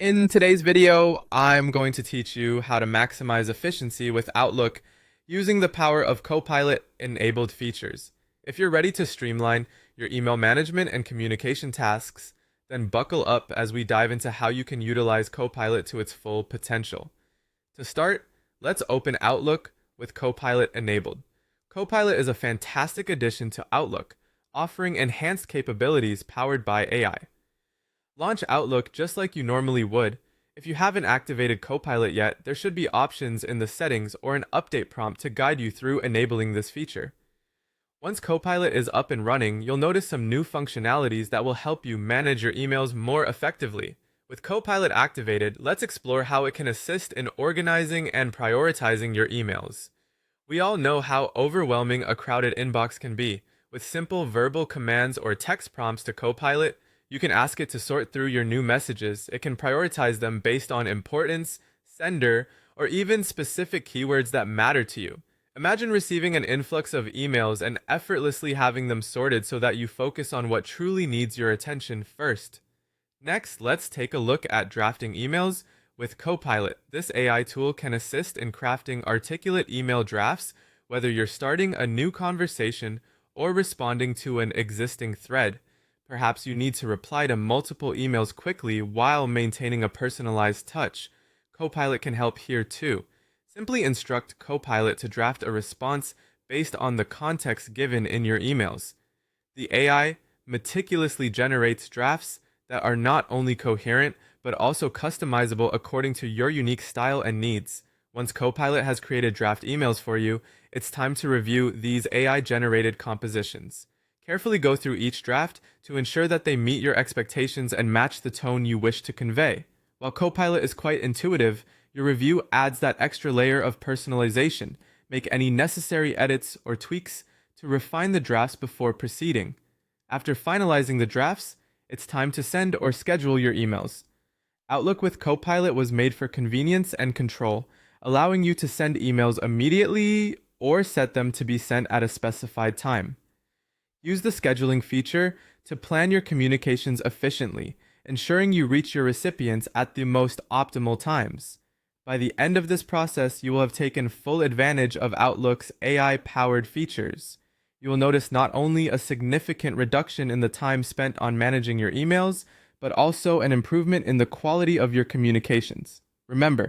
In today's video, I'm going to teach you how to maximize efficiency with Outlook using the power of Copilot enabled features. If you're ready to streamline your email management and communication tasks, then buckle up as we dive into how you can utilize Copilot to its full potential. To start, let's open Outlook with Copilot enabled. Copilot is a fantastic addition to Outlook, offering enhanced capabilities powered by AI. Launch Outlook just like you normally would. If you haven't activated Copilot yet, there should be options in the settings or an update prompt to guide you through enabling this feature. Once Copilot is up and running, you'll notice some new functionalities that will help you manage your emails more effectively. With Copilot activated, let's explore how it can assist in organizing and prioritizing your emails. We all know how overwhelming a crowded inbox can be. With simple verbal commands or text prompts to Copilot, you can ask it to sort through your new messages. It can prioritize them based on importance, sender, or even specific keywords that matter to you. Imagine receiving an influx of emails and effortlessly having them sorted so that you focus on what truly needs your attention first. Next, let's take a look at drafting emails with Copilot. This AI tool can assist in crafting articulate email drafts, whether you're starting a new conversation or responding to an existing thread. Perhaps you need to reply to multiple emails quickly while maintaining a personalized touch. Copilot can help here too. Simply instruct Copilot to draft a response based on the context given in your emails. The AI meticulously generates drafts that are not only coherent, but also customizable according to your unique style and needs. Once Copilot has created draft emails for you, it's time to review these AI-generated compositions. Carefully go through each draft to ensure that they meet your expectations and match the tone you wish to convey. While Copilot is quite intuitive, your review adds that extra layer of personalization. Make any necessary edits or tweaks to refine the drafts before proceeding. After finalizing the drafts, it's time to send or schedule your emails. Outlook with Copilot was made for convenience and control, allowing you to send emails immediately or set them to be sent at a specified time. Use the scheduling feature to plan your communications efficiently, ensuring you reach your recipients at the most optimal times. By the end of this process, you will have taken full advantage of Outlook's AI-powered features. You will notice not only a significant reduction in the time spent on managing your emails, but also an improvement in the quality of your communications. Remember,